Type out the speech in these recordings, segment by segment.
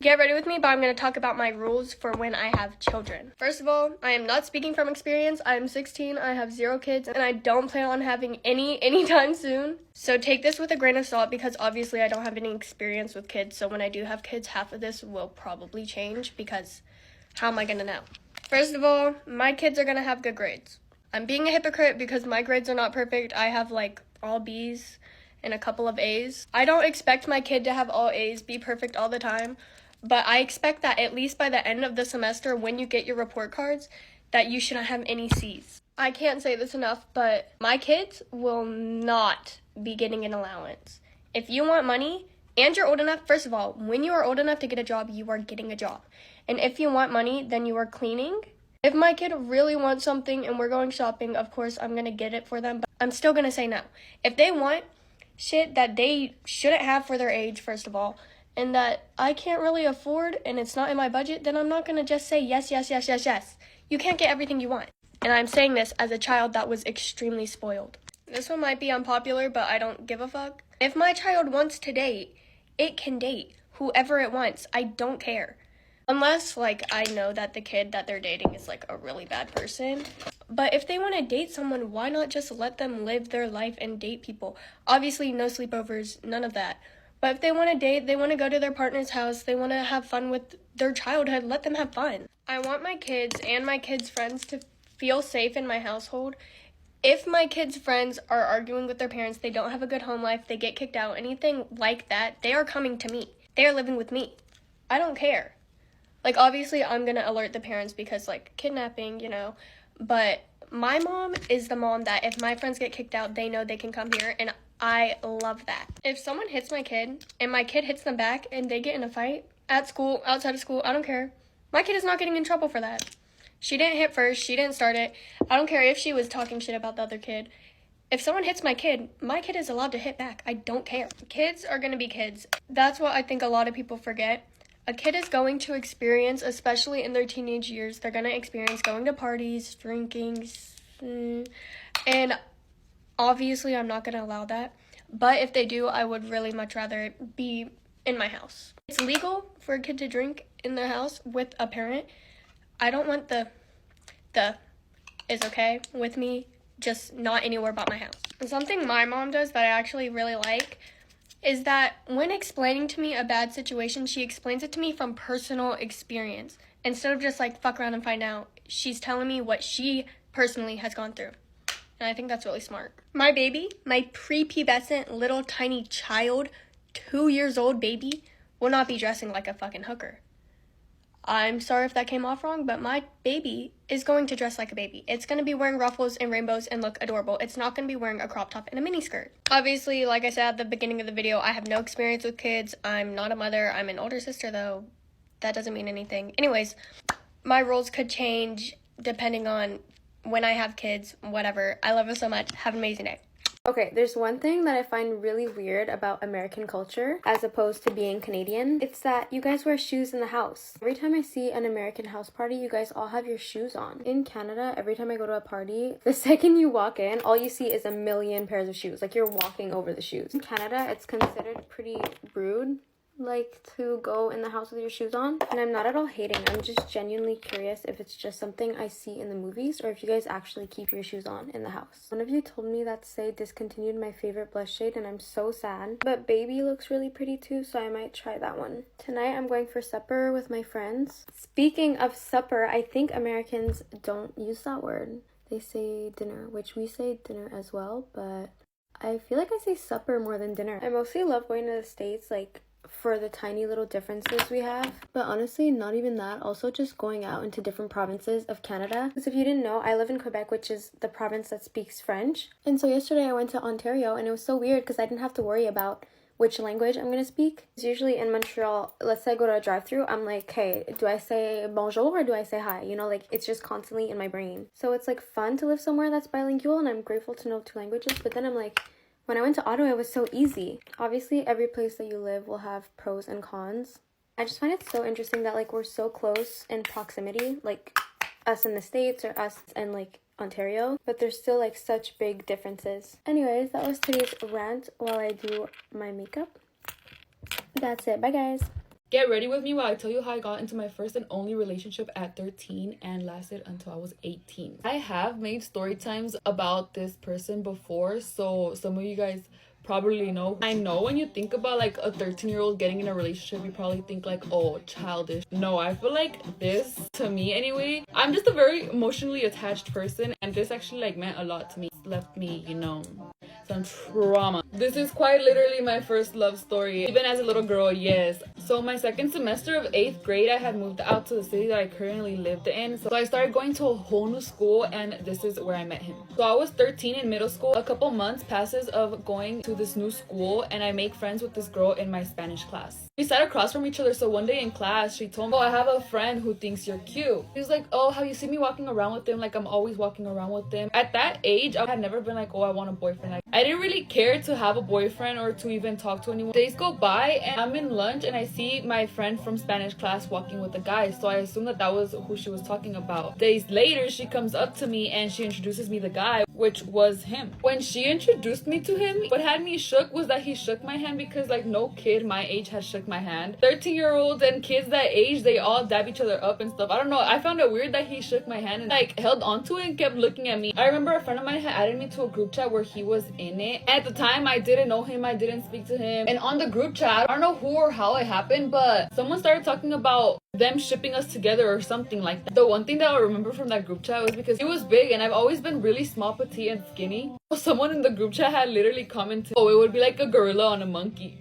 Get ready with me, but I'm going to talk about my rules for when I have children. First of all, I am not speaking from experience. I am 16, I have 0 kids, and I don't plan on having any anytime soon. So take this with a grain of salt because obviously I don't have any experience with kids. So when I do have kids, half of this will probably change because how am I going to know? First of all, my kids are going to have good grades. I'm being a hypocrite because my grades are not perfect. I have like all B's and a couple of A's. I don't expect my kid to have all A's, be perfect all the time. But I expect that at least by the end of the semester, when you get your report cards, that you shouldn't have any C's. I can't say this enough, but my kids will not be getting an allowance. If you want money and you're old enough, first of all, when you are old enough to get a job, you are getting a job. And if you want money, then you are cleaning. If my kid really wants something and we're going shopping, of course, I'm going to get it for them, but I'm still going to say no. If they want shit that they shouldn't have for their age, first of all, and that I can't really afford and it's not in my budget, then I'm not going to just say yes, yes, yes, yes, yes. You can't get everything you want. And I'm saying this as a child that was extremely spoiled. This one might be unpopular, but I don't give a fuck. If my child wants to date, it can date whoever it wants. I don't care. Unless, like, I know that the kid that they're dating is, like, a really bad person. But if they want to date someone, why not just let them live their life and date people? Obviously, no sleepovers, none of that. But if they want to date, they want to go to their partner's house, they want to have fun with their childhood, let them have fun. I want my kids and my kids' friends to feel safe in my household. If my kids' friends are arguing with their parents, they don't have a good home life, they get kicked out, anything like that, they are coming to me. They are living with me. I don't care. Like, obviously, I'm going to alert the parents because, like, kidnapping, you know. But my mom is the mom that if my friends get kicked out, they know they can come here, and I love that. If someone hits my kid and my kid hits them back and they get in a fight at school, outside of school, I don't care. My kid is not getting in trouble for that. She didn't hit first. She didn't start it. I don't care if she was talking shit about the other kid. If someone hits my kid is allowed to hit back. I don't care. Kids are going to be kids. That's what I think a lot of people forget. A kid is going to experience, especially in their teenage years, they're going to experience going to parties, drinking, and obviously, I'm not going to allow that, but if they do, I would really much rather it be in my house. It's legal for a kid to drink in their house with a parent. I don't want the is okay with me, just not anywhere but my house. And something my mom does that I actually really like is that when explaining to me a bad situation, she explains it to me from personal experience. Instead of just like fuck around and find out, she's telling me what she personally has gone through. And I think that's really smart. My baby, my prepubescent little tiny child, 2 years old baby, will not be dressing like a fucking hooker. I'm sorry if that came off wrong, but my baby is going to dress like a baby. It's going to be wearing ruffles and rainbows and look adorable. It's not going to be wearing a crop top and a mini skirt. Obviously, like I said at the beginning of the video, I have no experience with kids. I'm not a mother. I'm an older sister, though. That doesn't mean anything. Anyways, my rules could change depending on when I have kids, whatever. I love you so much. Have an amazing day. Okay, there's one thing that I find really weird about American culture as opposed to being Canadian. It's that you guys wear shoes in the house. Every time I see an American house party, you guys all have your shoes on. In Canada, every time I go to a party, the second you walk in, all you see is a million pairs of shoes. Like, you're walking over the shoes. In Canada, it's considered pretty rude, like, to go in the house with your shoes on. And I'm not at all hating. I'm just genuinely curious if it's just something I see in the movies or if you guys actually keep your shoes on in the house. One of you told me that Say discontinued my favorite blush shade and I'm so sad. But Baby looks really pretty too, so I might try that one. Tonight I'm going for supper with my friends. Speaking of supper, I think Americans don't use that word. They say dinner, which we say dinner as well, but I feel like I say supper more than dinner. I mostly love going to the States, like, for the tiny little differences we have, but honestly not even that, also just going out into different provinces of Canada. Because if you didn't know, I live in Quebec, which is the province that speaks French, and so yesterday I went to Ontario and it was so weird because I didn't have to worry about which language I'm gonna speak. It's usually in Montreal, let's say I go to a drive-thru, I'm like, hey, do I say bonjour or do I say hi? You know, like, it's just constantly in my brain. So it's like fun to live somewhere that's bilingual and I'm grateful to know 2 languages, but then I'm like, when I went to Ottawa, it was so easy. Obviously, every place that you live will have pros and cons. I just find it so interesting that, like, we're so close in proximity, like, us in the States or us in, like, Ontario, but there's still, like, such big differences. Anyways, that was today's rant while I do my makeup. That's it. Bye, guys. Get ready with me while I tell you how I got into my first and only relationship at 13 and lasted until I was 18. I have made story times about this person before, so some of you guys probably know. I know when you think about like a 13-year-old getting in a relationship, you probably think like, oh, childish. No, I feel like this, to me anyway, I'm just a very emotionally attached person, and this actually like meant a lot to me. It's left me, you know, some trauma. This is quite literally my first love story, even as a little girl, yes. So my second semester of 8th grade, I had moved out to the city that I currently lived in. So I started going to a whole new school, and this is where I met him. So I was 13 in middle school. A couple months passes of going to this new school, and I make friends with this girl in my Spanish class. We sat across from each other, so one day in class, she told me, oh, I have a friend who thinks you're cute. She was like, oh, have you seen me walking around with him? Like, I'm always walking around with him. At that age, I had never been like, oh, I want a boyfriend. Like, I didn't really care to have a boyfriend or to even talk to anyone. Days go by, and I'm in lunch, and I see my friend from Spanish class walking with a guy, so I assumed that that was who she was talking about. Days later, she comes up to me, and she introduces me the guy, which was him. When she introduced me to him, what had me shook was that he shook my hand, because like no kid my age had shook my hand. 13-year-olds and kids that age, they all dab each other up and stuff. I don't know, I found it weird that he shook my hand and like held onto it and kept looking at me. I remember a friend of mine had added me to a group chat where he was in it. At the time, I didn't know him, I didn't speak to him. And on the group chat, I don't know who or how it happened, but someone started talking about them shipping us together or something like that. The one thing that I remember from that group chat was because he was big, and I've always been really small, petite, and skinny. Someone in the group chat had literally commented, oh, it would be like a gorilla on a monkey.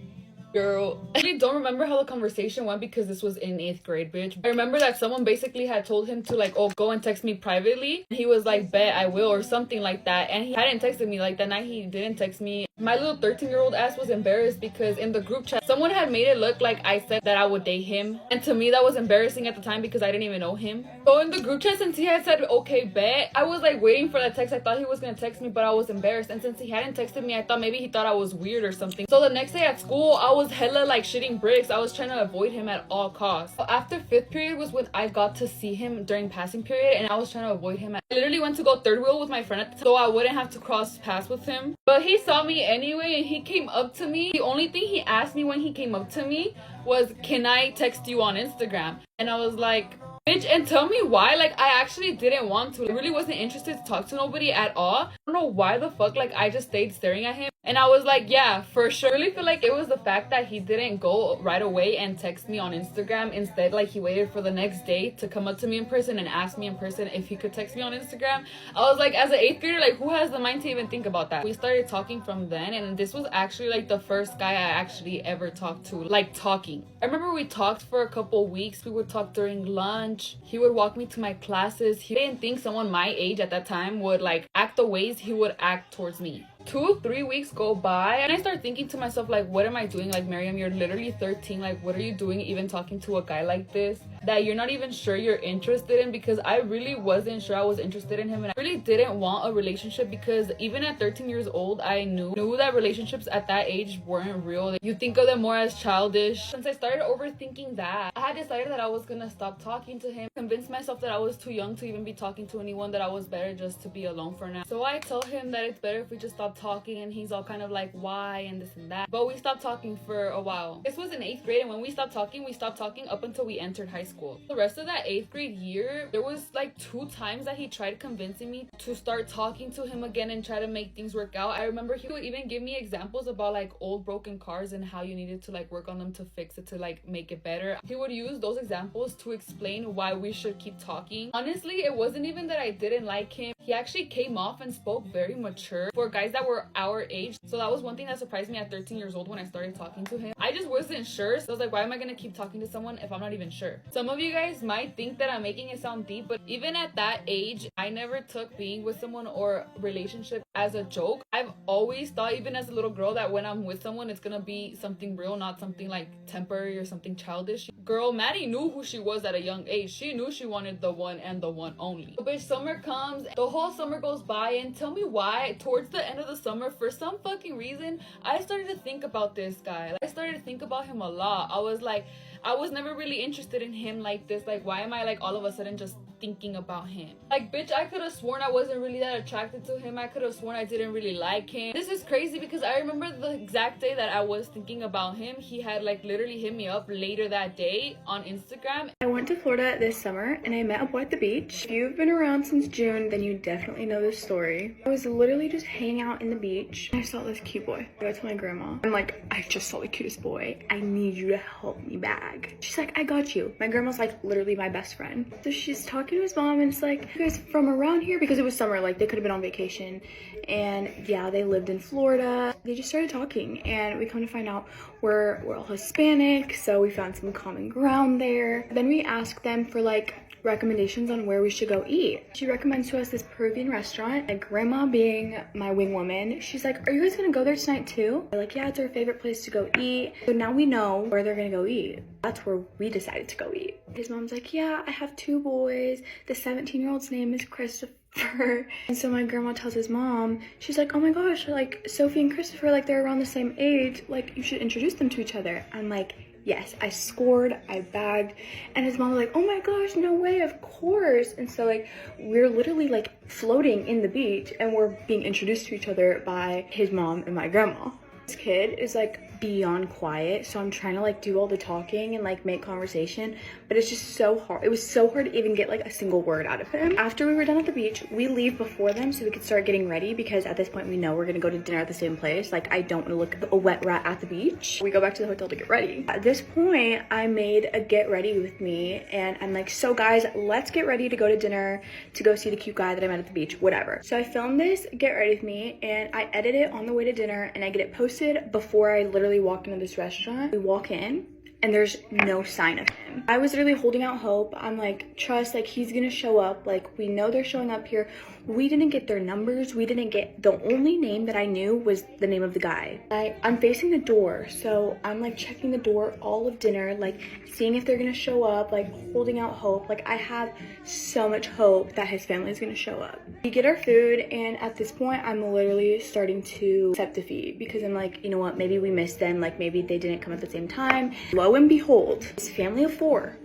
Girl, I really don't remember how the conversation went because this was in 8th grade, bitch. I remember that someone basically had told him to like, oh, go and text me privately. He was like, bet I will, or something like that. And he hadn't texted me. Like that night he didn't text me. My little 13-year-old ass was embarrassed because in the group chat, someone had made it look like I said that I would date him. And to me, that was embarrassing at the time because I didn't even know him. So in the group chat, since he had said, okay, bet, I was like waiting for that text. I thought he was gonna text me, but I was embarrassed. And since he hadn't texted me, I thought maybe he thought I was weird or something. So the next day at school, I was hella like shitting bricks. I was trying to avoid him at all costs. So after 5th period was when I got to see him during passing period, and I was trying to avoid him. I literally went to go third wheel with my friend at the time so I wouldn't have to cross paths with him. But he saw me anyway, and he came up to me. The only thing he asked me when he came up to me was, can I text you on Instagram? And I was like, bitch, and tell me why. Like, I actually didn't want to. I really wasn't interested to talk to nobody at all. I don't know why the fuck, like, I just stayed staring at him. And I was like, yeah, for sure. I really feel like it was the fact that he didn't go right away and text me on Instagram. Instead, like, he waited for the next day to come up to me in person and ask me in person if he could text me on Instagram. I was like, as an 8th grader, like, who has the mind to even think about that? We started talking from then, and this was actually, like, the first guy I actually ever talked to, like, talking. I remember we talked for a couple weeks. We would talk during lunch. He would walk me to my classes. He didn't think someone my age at that time would, like, act the ways he would act towards me. 2-3 weeks go by, and I start thinking to myself, like, what am I doing? Like, Miriam, you're literally 13. Like, what are you doing even talking to a guy like this that you're not even sure you're interested in? Because I really wasn't sure I was interested in him, and I really didn't want a relationship because even at 13 years old, I knew that relationships at that age weren't real. You think of them more as childish. Since I started overthinking that, I had decided that I was gonna stop talking to him, convince myself that I was too young to even be talking to anyone, that I was better just to be alone for now. So I tell him that it's better if we just stop talking, and he's all kind of like, why, and this and that. But we stopped talking for a while. This was in 8th grade, and when we stopped talking up until we entered high school. The rest of that 8th grade year, there was like 2 times that he tried convincing me to start talking to him again and try to make things work out. I remember he would even give me examples about like old broken cars and how you needed to like work on them to fix it, to like make it better. He would use those examples to explain why we should keep talking. Honestly, it wasn't even that I didn't like him. He actually came off and spoke very mature for guys that were our age. So that was one thing that surprised me at 13 years old when I started talking to him. I just wasn't sure. So I was like, why am I gonna keep talking to someone if I'm not even sure? Some of you guys might think that I'm making it sound deep, but even at that age, I never took being with someone or relationship as a joke. I've always thought, even as a little girl, that when I'm with someone, it's gonna be something real, not something like temporary or something childish. Girl, Maddie knew who she was at a young age. She knew she wanted the one and the one only. So, bitch, summer comes, the whole summer goes by, and tell me why, towards the end of the summer, for some fucking reason, I started to think about this guy. I started to think about him a lot. I was like, I was never really interested in him like this. Like, why am I like all of a sudden just thinking about him. Like, bitch, I could have sworn I wasn't really that attracted to him. I could have sworn I didn't really like him. This is crazy because I remember the exact day that I was thinking about him. He had like literally hit me up later that day on Instagram. I went to Florida this summer and I met a boy at the beach. If you've been around since June, then you definitely know this story. I was literally just hanging out in the beach and I saw this cute boy. I go to my grandma. I'm like, I just saw the cutest boy. I need you to help me bag. She's like, I got you. My grandma's like literally my best friend. So she's talking to his mom and it's like, you guys from around here? Because it was summer, like they could have been on vacation. And yeah, they lived in Florida. They just started talking and we come to find out we're all Hispanic. So we found some common ground there. Then we asked them for like recommendations on where we should go eat. She recommends to us this Peruvian restaurant. My grandma, being my wing woman, she's like, are you guys gonna go there tonight too? We're like, yeah, it's our favorite place to go eat. So now we know where they're gonna go eat. That's where we decided to go eat. His mom's like, yeah, I have 2 boys. The 17-year-old's name is Christopher. And so my grandma tells his mom, she's like, oh my gosh, like Sophie and Christopher, like they're around the same age. Like you should introduce them to each other. I'm like, yes, I scored, I bagged, and his mom was like, oh my gosh, no way, of course. And so like we're literally like floating in the beach and we're being introduced to each other by his mom and my grandma. This kid is like beyond quiet, so I'm trying to like do all the talking and like make conversation, but it's just so hard. It was so hard to even get like a single word out of him. After we were done at the beach, we leave before them so we could start getting ready, because at this point we know we're gonna go to dinner at the same place. Like I don't want to look a wet rat at the beach. We go back to the hotel to get ready. At this point I made a get ready with me and I'm like, so guys, let's get ready to go to dinner, to go see the cute guy that I met at the beach, whatever. So I filmed this get ready with me and I edit it on the way to dinner and I get it posted before I literally walk into this restaurant. We walk in and there's no sign of him. I was literally holding out hope. I'm like, trust, like he's gonna show up. Like we know they're showing up here. We didn't get their numbers. We didn't get, the only name that I knew was the name of the guy. I'm facing the door, so I'm like checking the door all of dinner, like seeing if they're gonna show up, like holding out hope. Like I have so much hope that his family is gonna show up. We get our food and at this point I'm literally starting to accept defeat, because I'm like, you know what, maybe we missed them, like maybe they didn't come at the same time. Lo and behold, this family of 4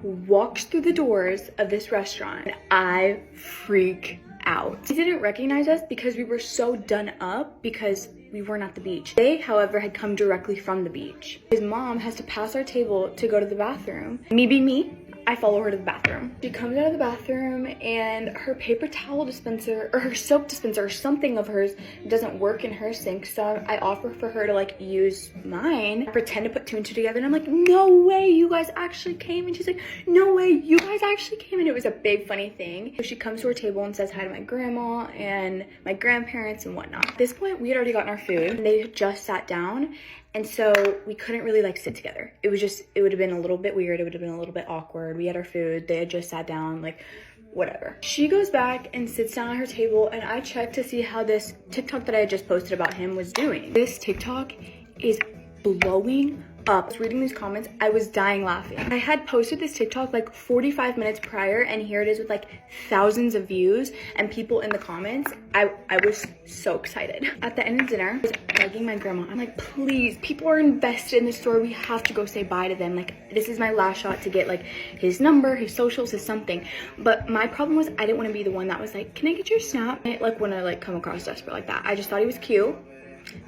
walks through the doors of this restaurant and I freak out. He didn't recognize us because we were so done up because we weren't at the beach. They, however, had come directly from the beach. His mom has to pass our table to go to the bathroom. Me being me, I follow her to the bathroom. She comes out of the bathroom and her paper towel dispenser or her soap dispenser or something of hers doesn't work in her sink. So I offer for her to like use mine. I pretend to put 2 and 2 together and I'm like, no way, you guys actually came. And she's like, no way, you guys actually came. And it was a big funny thing. So she comes to her table and says hi to my grandma and my grandparents and whatnot. At this point, we had already gotten our food and they had just sat down. And so we couldn't really like sit together. It was just, it would have been a little bit weird. It would have been a little bit awkward. We had our food. They had just sat down, like whatever. She goes back and sits down at her table and I checked to see how this TikTok that I had just posted about him was doing. This TikTok is blowing up. I was reading these comments, I was dying laughing. I had posted this TikTok like 45 minutes prior and here it is with like thousands of views and people in the comments. I was so excited. At the end of dinner, I was begging my grandma, I'm like, please, people are invested in this store. We have to go say bye to them. Like this is my last shot to get like his number, his socials, his something. But my problem was I didn't want to be the one that was like, can I get your snap? I didn't like want to like come across desperate like that. I just thought he was cute.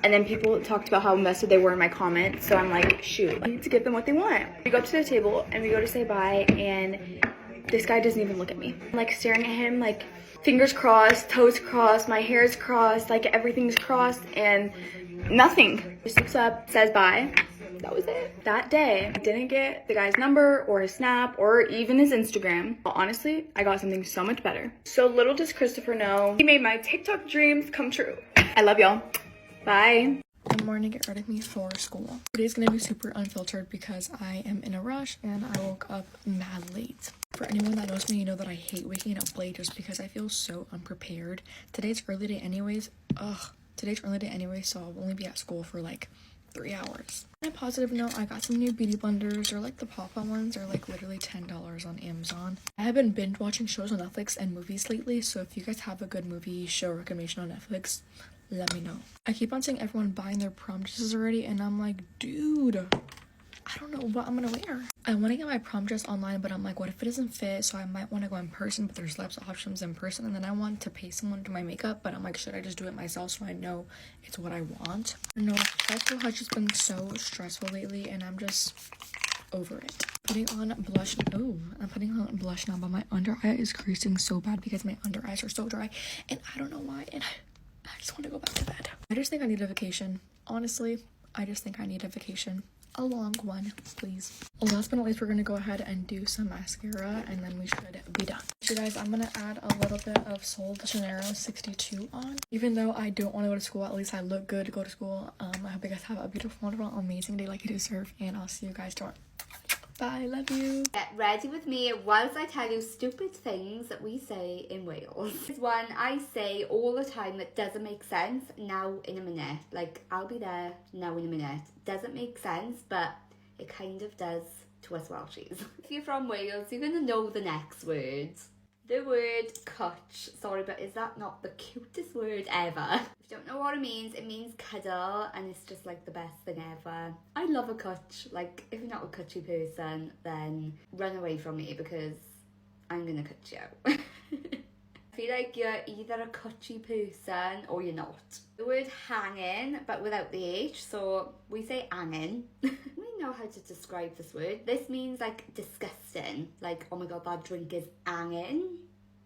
And then people talked about how invested they were in my comments. So I'm like, shoot, I need to give them what they want. We go up to the table and we go to say bye and this guy doesn't even look at me. I'm like staring at him, like fingers crossed, toes crossed, my hair's crossed, like everything's crossed and nothing. Just looks up, says bye. That was it. That day, I didn't get the guy's number or his snap or even his Instagram. But honestly, I got something so much better. So little does Christopher know, he made my TikTok dreams come true. I love y'all. Bye. Good morning, get ready with me for school. Today's gonna be super unfiltered because I am in a rush and I woke up mad late. For anyone that knows me, you know that I hate waking up late just because I feel so unprepared. Today's early day anyways. So I'll only be at school for like 3 hours. On a positive note, I got some new beauty blenders, or like the pop-up ones are like literally $10 on Amazon. I have been binge watching shows on Netflix and movies lately, so if you guys have a good movie show recommendation on Netflix, let me know. I keep on seeing everyone buying their prom dresses already and I'm like, dude, I don't know what I'm gonna wear. I want to get my prom dress online, but I'm like, what if it doesn't fit? So I might want to go in person, but there's less options in person. And then I want to pay someone to do my makeup, but I'm like, should I just do it myself so I know it's what I want? No, high school has just been so stressful lately, and I'm just over it. Putting on blush. Oh, I'm putting on blush now, but my under eye is creasing so bad because my under eyes are so dry, and I don't know why. And I just want to go back to bed. I just think I need a vacation. Honestly, I just think I need a vacation. A long one, please. Last but not least, we're gonna go ahead and do some mascara, and then we should be done. So guys, I'm gonna add a little bit of Sol de Janeiro 62 on. Even though I don't want to go to school, at least I look good to go to school. I hope you guys have a beautiful, wonderful, amazing day like you deserve, and I'll see you guys tomorrow. Bye, love you. Get ready with me whilst I tell you stupid things that we say in Wales. This one I say all the time that doesn't make sense now in a minute. Like, I'll be there now in a minute. Doesn't make sense, but it kind of does to us Welshies. If you're from Wales, you're going to know the next word. The word cwtch. Sorry, but is that not the cutest word ever? If you don't know what it means cuddle, and it's just like the best thing ever. I love a cwtch. Like, if you're not a cwtchy person, then run away from me because I'm gonna cut you out. I feel like you're either a cwtchy person or you're not. The word hanging, but without the H, so we say hanging. We know how to describe this word. This means like disgusting. Like, oh my god, that drink is hanging.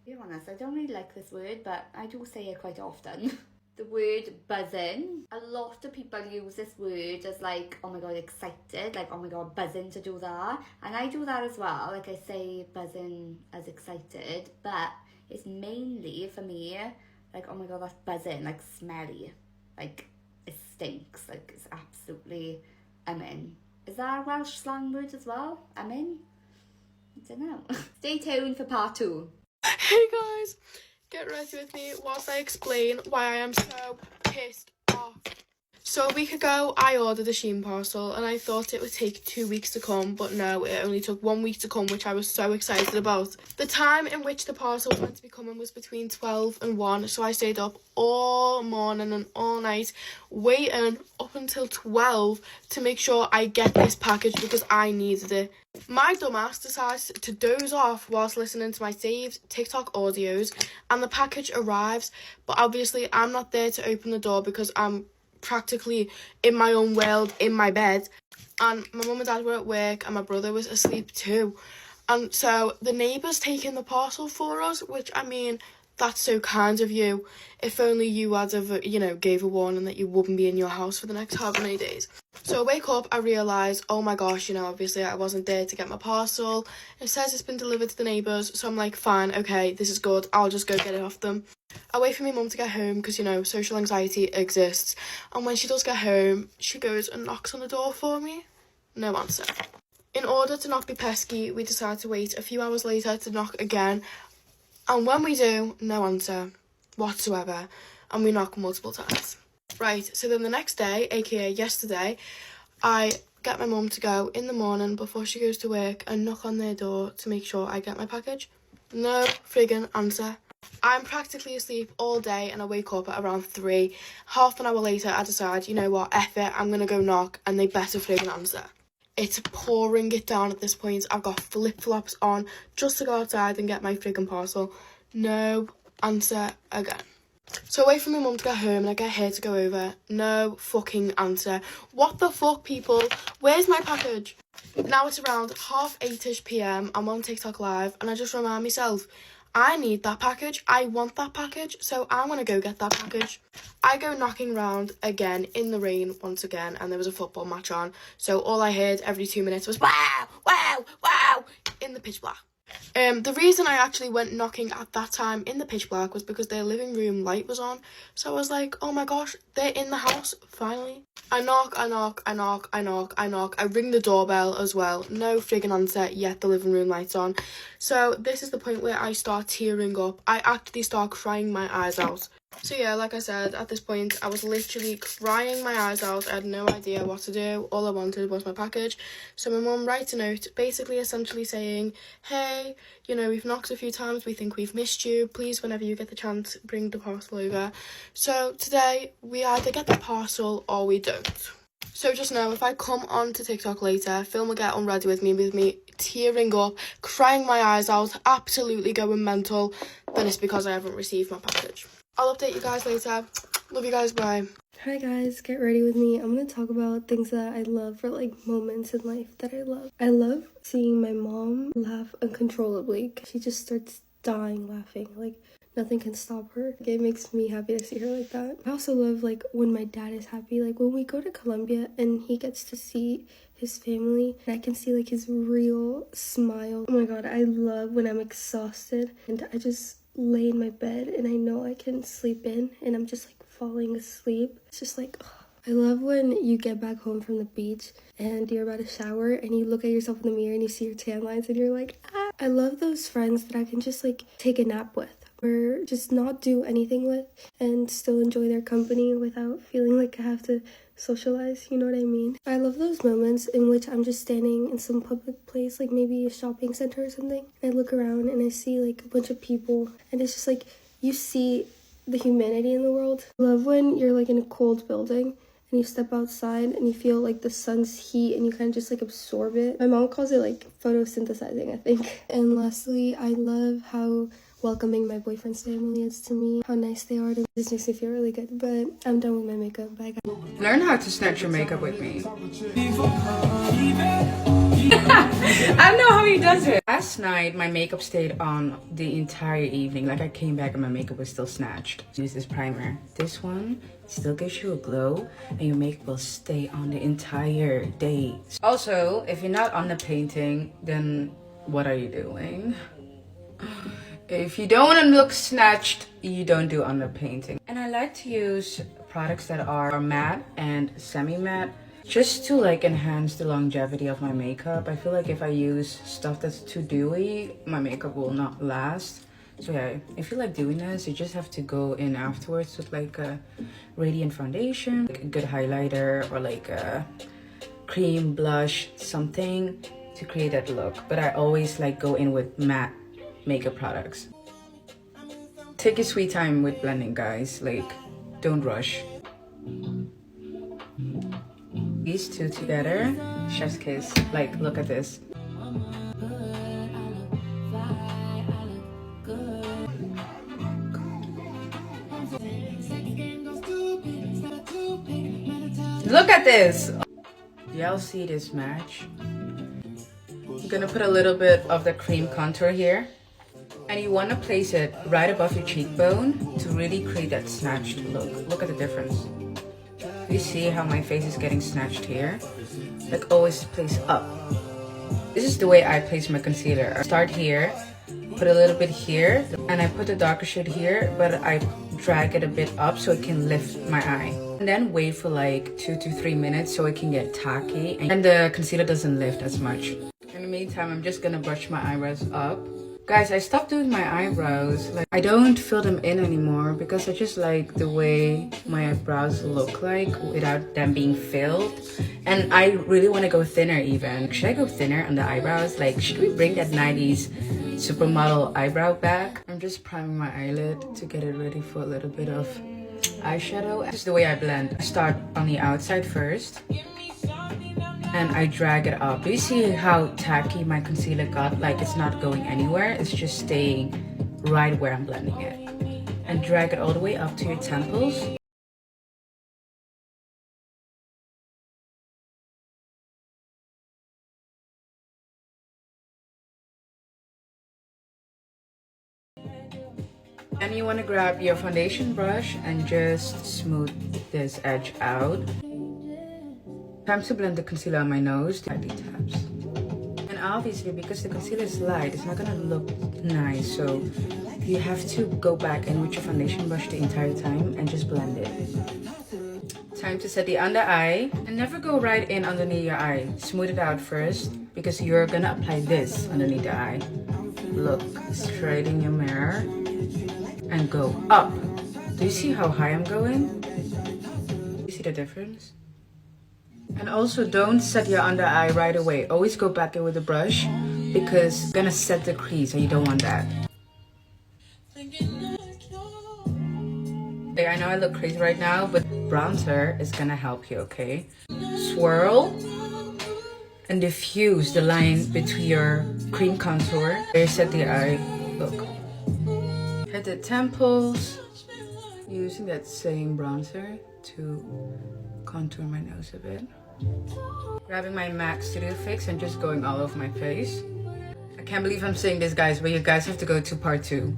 To be honest, I don't really like this word, but I do say it quite often. The word buzzing. A lot of people use this word as like, oh my god, excited. Like, oh my god, buzzing to do that. And I do that as well. Like, I say buzzing as excited, but it's mainly for me like, oh my god, that's buzzing, like smelly, like it stinks, like it's absolutely Is that a Welsh slang word as well? I don't know. Stay tuned for part 2. Hey guys, get ready with me whilst I explain why I am so pissed off. So a week ago, I ordered a Shein parcel and I thought it would take 2 weeks to come, but no, it only took 1 week to come, which I was so excited about. The time in which the parcel was meant to be coming was between 12 and 1, so I stayed up all morning and all night waiting up until 12 to make sure I get this package because I needed it. My dumbass decides to doze off whilst listening to my saved TikTok audios, and the package arrives, but obviously I'm not there to open the door because I'm practically in my own world in my bed, and my mum and dad were at work and my brother was asleep too, and so the neighbours taking the parcel for us, which I mean, that's so kind of you. If only you had ever, gave a warning that you wouldn't be in your house for the next however many days. So I wake up, I realise, oh my gosh, obviously I wasn't there to get my parcel. It says it's been delivered to the neighbours, so I'm like, fine, okay, this is good, I'll just go get it off them. I wait for my mum to get home because, social anxiety exists. And when she does get home, she goes and knocks on the door for me. No answer. In order to not be pesky, we decide to wait a few hours later to knock again. And when we do, no answer whatsoever. And we knock multiple times. Right, so then the next day, aka yesterday, I get my mum to go in the morning before she goes to work and knock on their door to make sure I get my package. No friggin' answer. I'm practically asleep all day and I wake up at around 3. Half an hour later, I decide, you know what, F it, I'm going to go knock, and they better friggin' answer. It's pouring it down at this point. I've got flip-flops on just to go outside and get my friggin' parcel. No answer again. So I wait for my mum to get home and I get her to go over. No fucking answer. What the fuck, people? Where's my package? Now it's around 8:30 p.m. I'm on TikTok live and I just remind myself, I need that package. I want that package. So I'm going to go get that package. I go knocking round again in the rain once again, and there was a football match on. So all I heard every 2 minutes was wow, wow, wow in the pitch black. The reason I actually went knocking at that time in the pitch black was because their living room light was on. So I was like, oh my gosh, they're in the house, finally. I knock. I ring the doorbell as well. No friggin' answer, yet the living room light's on. So this is the point where I start tearing up. I actually start crying my eyes out. So yeah, like I said, at this point, I was literally crying my eyes out. I had no idea what to do. All I wanted was my package. So my mum writes a note, basically essentially saying, hey, we've knocked a few times. We think we've missed you. Please, whenever you get the chance, bring the parcel over. So today, we either get the parcel or we don't. So just know, if I come on to TikTok later, film a get on ready with me tearing up, crying my eyes out, absolutely going mental, then it's because I haven't received my package. I'll update you guys later. Love you guys, bye. Hi guys, get ready with me. I'm gonna talk about things that I love, for like moments in life that I love. I love seeing my mom laugh uncontrollably. She just starts dying laughing, like nothing can stop her. It makes me happy to see her like that. I also love like when my dad is happy, like when we go to Colombia and he gets to see his family and I can see like his real smile. Oh my god, I love when I'm exhausted and I just lay in my bed and I know I can sleep in and I'm just like falling asleep. It's just like, oh. I love when you get back home from the beach and you're about to shower and you look at yourself in the mirror and you see your tan lines and you're like, ah. I love those friends that I can just like take a nap with or just not do anything with and still enjoy their company without feeling like I have to socialize, you know what I mean? I love those moments in which I'm just standing in some public place, like maybe a shopping center or something, and I look around and I see like a bunch of people and it's just like you see the humanity in the world. I love when you're like in a cold building and you step outside and you feel like the sun's heat and you kind of just like absorb it. My mom calls it like photosynthesizing, I think. And lastly, I love how welcoming my boyfriend's family is to me, how nice they are to me. This makes me feel really good, but I'm done with my makeup. Bye guys. Learn how to snatch your makeup with me. I don't know how he does it. Last night, my makeup stayed on the entire evening. Like I came back and my makeup was still snatched. Use this primer. This one still gives you a glow and your makeup will stay on the entire day. Also, if you're not underpainting, then what are you doing? If you don't want to look snatched, you don't do underpainting. And I like to use products that are matte and semi-matte just to like enhance the longevity of my makeup. I feel like if I use stuff that's too dewy, my makeup will not last. So yeah, if you like doing this, you just have to go in afterwards with like a radiant foundation, like a good highlighter or like a cream blush, something to create that look. But I always like go in with matte makeup products. Take your sweet time with blending, guys. Like, don't rush. These two together, chef's kiss. Like, look at this. Look at this. Y'all see this match? I'm gonna put a little bit of the cream contour here. And you want to place it right above your cheekbone to really create that snatched look. Look at the difference. You see how my face is getting snatched here? Like always place up. This is the way I place my concealer. I start here, put a little bit here, and I put the darker shade here, but I drag it a bit up so it can lift my eye. And then wait for like 2 to 3 minutes so it can get tacky and the concealer doesn't lift as much. In the meantime, I'm just gonna brush my eyebrows up. Guys, I stopped doing my eyebrows. Like, I don't fill them in anymore because I just like the way my eyebrows look like without them being filled. And I really want to go thinner even. Should I go thinner on the eyebrows? Like, should we bring that 90s supermodel eyebrow back? I'm just priming my eyelid to get it ready for a little bit of eyeshadow. This is the way I blend. I start on the outside first. And I drag it up. Do you see how tacky my concealer got? Like it's not going anywhere. It's just staying right where I'm blending it. And drag it all the way up to your temples. And you want to grab your foundation brush and just smooth this edge out. Time to blend the concealer on my nose, lightly taps. And obviously, because the concealer is light, it's not gonna look nice. So you have to go back in with your foundation brush the entire time and just blend it. Time to set the under eye. And never go right in underneath your eye. Smooth it out first because you're gonna apply this underneath the eye. Look straight in your mirror and go up. Do you see how high I'm going? You see the difference? And also don't set your under eye right away. Always go back in with the brush because it's gonna set the crease and you don't want that. okay? I know I look crazy right now, but bronzer is gonna help you, okay? Swirl and diffuse the line between your cream contour. There, set the eye look. Hit the temples, using that same bronzer to contour my nose a bit. Grabbing my MAC Studio Fix and just going all over my face. I can't believe I'm saying this, guys, but you guys have to go to part 2.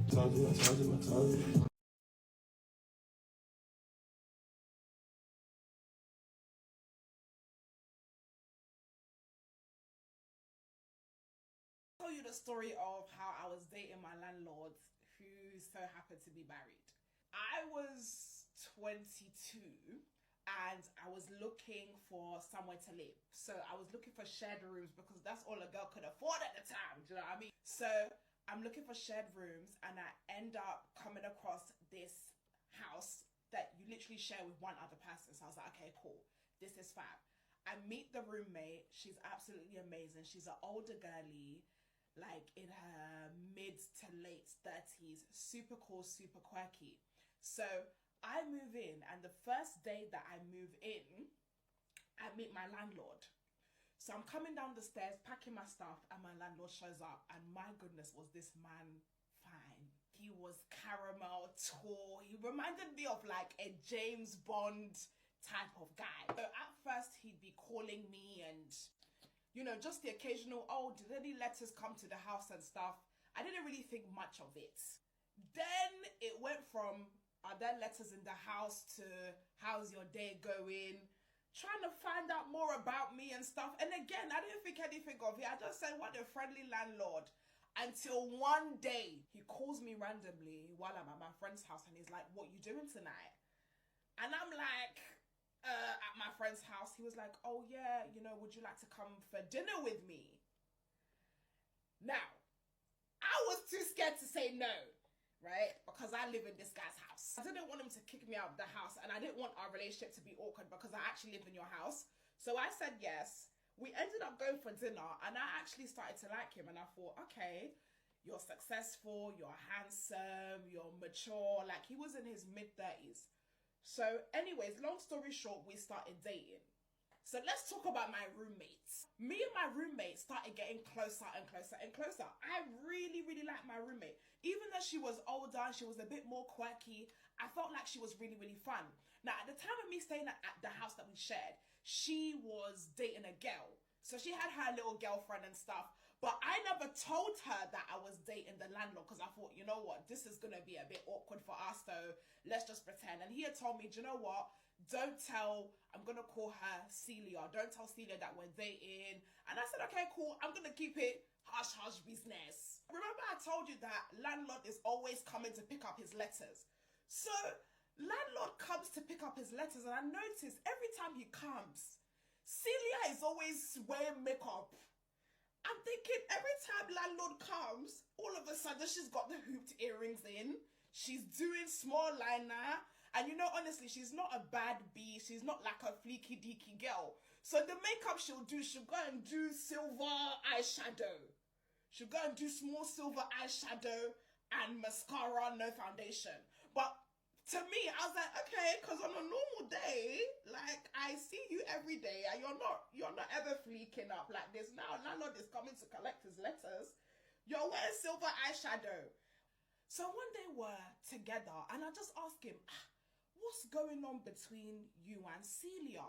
Tell you the story of how I was dating my landlord who so happened to be married. I was 22 and I was looking for somewhere to live. So I was looking for shared rooms because that's all a girl could afford at the time. Do you know what I mean? So I'm looking for shared rooms and I end up coming across this house that you literally share with one other person. So I was like, okay, cool. This is fab. I meet the roommate. She's absolutely amazing. She's an older girly, like in her mid to late 30s, super cool, super quirky. So I move in, and the first day that I move in, I meet my landlord. So I'm coming down the stairs, packing my stuff, and my landlord shows up, and my goodness, was this man fine. He was caramel, tall. He reminded me of like a James Bond type of guy. So at first he'd be calling me and, you know, just the occasional, oh, did any letters come to the house and stuff? I didn't really think much of it. Then it went from, are there letters in the house, to how's your day going? Trying to find out more about me and stuff. And again, I didn't think anything of it. I just said, what a friendly landlord. Until one day, he calls me randomly while I'm at my friend's house and he's like, what you doing tonight? And I'm like, at my friend's house. He was like, oh yeah, you know, would you like to come for dinner with me? Now, I was too scared to say no, right? Because I live in this guy's house. I didn't want him to kick me out of the house, and I didn't want our relationship to be awkward because I actually live in your house. So I said yes. We ended up going for dinner, and I actually started to like him, and I thought, okay, you're successful, you're handsome, you're mature. Like, he was in his mid-30s. So anyways, long story short, we started dating. So let's talk about my roommates. Me and my roommate started getting closer and closer and closer. I really, really liked my roommate. Even though she was older, she was a bit more quirky, I felt like she was really, really fun. Now, at the time of me staying at the house that we shared, she was dating a girl. So she had her little girlfriend and stuff. But I never told her that I was dating the landlord because I thought, you know what, this is going to be a bit awkward for us, so let's just pretend. And he had told me, do you know what, don't tell, I'm going to call her Celia. Don't tell Celia that we're dating. And I said, okay, cool, I'm going to keep it hush-hush business. Remember I told you that landlord is always coming to pick up his letters. So landlord comes to pick up his letters and I notice every time he comes, Celia is always wearing makeup. I'm thinking every time landlord comes, all of a sudden she's got the hooped earrings in. She's doing small liner. And you know, honestly, she's not a bad bee. She's not like a fleeky deaky girl. So the makeup she'll do, she'll go and do silver eyeshadow. She'll go and do small silver eyeshadow and mascara, no foundation. But to me, I was like, okay, because on a normal day, like, I see you every day and you're not ever fleeking up like this. Now landlord is coming to collect his letters. You're wearing silver eyeshadow. So one day we're together and I just asked him, what's going on between you and Celia?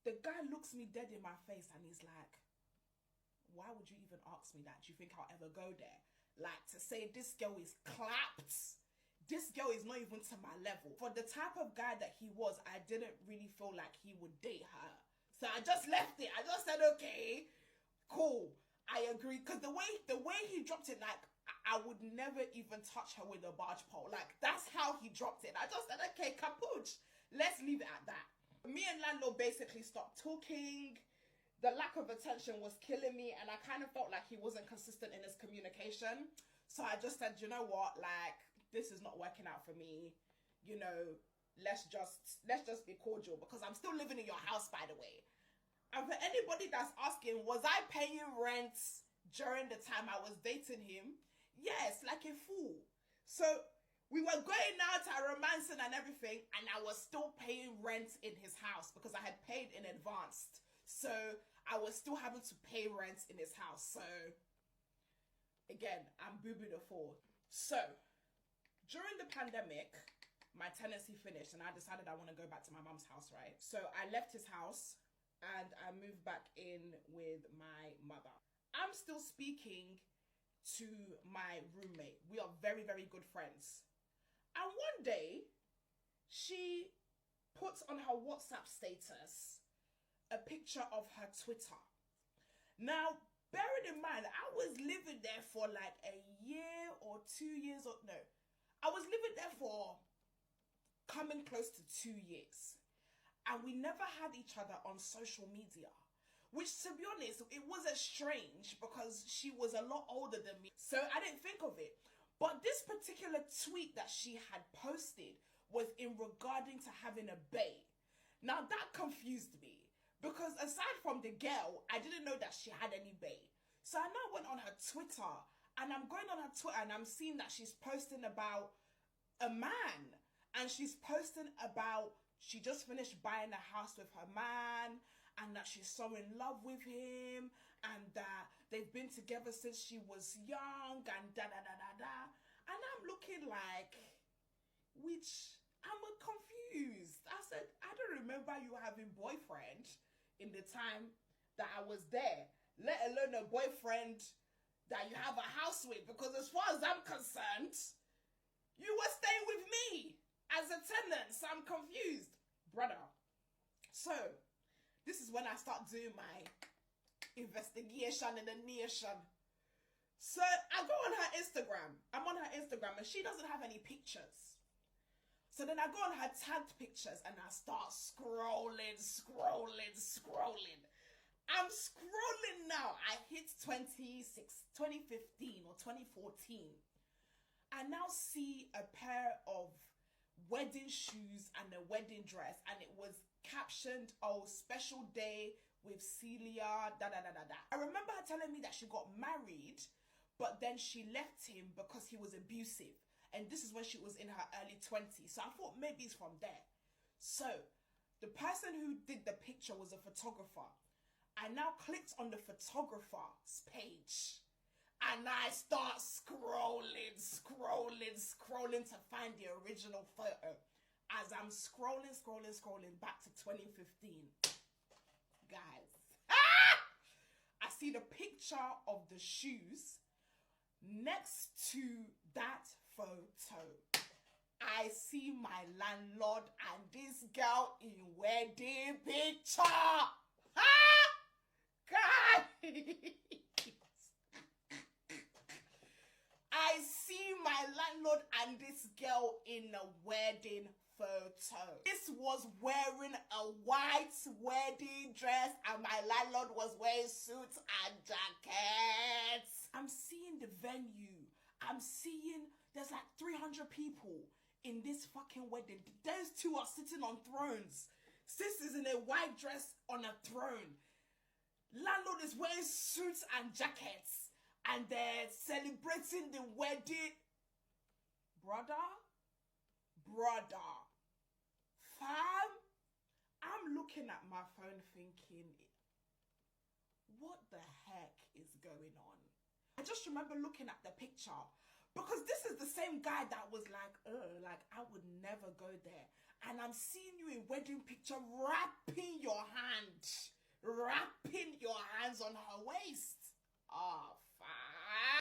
The guy looks me dead in my face and he's like, why would you even ask me that? Do you think I'll ever go there? Like, to say this girl is clapped. This girl is not even to my level. For the type of guy that he was, I didn't really feel like he would date her. So I just left it. I just said, okay, cool. I agree. Because the way he dropped it, like, I would never even touch her with a barge pole. Like, that's how he dropped it. I just said, okay, kapooch. Let's leave it at that. Me and landlord basically stopped talking. The lack of attention was killing me. And I kind of felt like he wasn't consistent in his communication. So I just said, you know what, like, this is not working out for me. You know, let's just be cordial because I'm still living in your house, by the way. And for anybody that's asking, was I paying rent during the time I was dating him? Yes, like a fool. So We were going out and romancing and everything, and I was still paying rent in his house because I had paid in advance. So I was still having to pay rent in his house. So again, I'm boobing the four. So during the pandemic, my tenancy finished and I decided I want to go back to my mum's house, right? So I left his house and I moved back in with my mother. I'm still speaking to my roommate. We are very, very good friends. And one day, she puts on her WhatsApp status a picture of her Twitter. Now, bearing in mind, I was living there for like a year or 2 years, or no. I was living there for coming close to 2 years. And we never had each other on social media. Which, to be honest, it wasn't strange because she was a lot older than me. So I didn't think of it. But this particular tweet that she had posted was in regarding to having a bae. Now that confused me because aside from the girl, I didn't know that she had any bae. So I now went on her Twitter and I'm going on her Twitter and I'm seeing that she's posting about a man. And she's posting about she just finished buying a house with her man and that she's so in love with him and that they've been together since she was young and da-da-da-da-da. And I'm looking like, which, I'm confused. I said, I don't remember you having boyfriend in the time that I was there, let alone a boyfriend that you have a house with, because as far as I'm concerned, you were staying with me as a tenant, so I'm confused, brother. So, this is when I start doing my investigation in the nation. So, I go on her Instagram. I'm on her Instagram and she doesn't have any pictures. So then I go on her tagged pictures and I start scrolling. I'm scrolling now. I hit 2015 or 2014. I now see a pair of wedding shoes and a wedding dress, and it was captioned, "Oh, special day with Celia, da da da da da." I remember her telling me that she got married, but then she left him because he was abusive. And this is when she was in her early 20s. So I thought maybe it's from there. So the person who did the picture was a photographer. I now clicked on the photographer's page. And I start scrolling to find the original photo. As I'm scrolling back to 2015. Guys. I see the picture of the shoes. Next to that photo, I see my landlord and this girl in wedding picture. Guys! I see my landlord and this girl in a wedding photo. This was wearing a white wedding dress and my landlord was wearing suits and jackets. I'm seeing the venue. I'm seeing there's like 300 people in this fucking wedding. Those two are sitting on thrones. Sis is in a white dress on a throne. Landlord is wearing suits and jackets. And they're celebrating the wedding. Brother, fam, I'm looking at my phone thinking, what the heck is going on? I just remember looking at the picture because this is the same guy that was like I would never go there. And I'm seeing you in wedding picture wrapping your hands on her waist. Ah,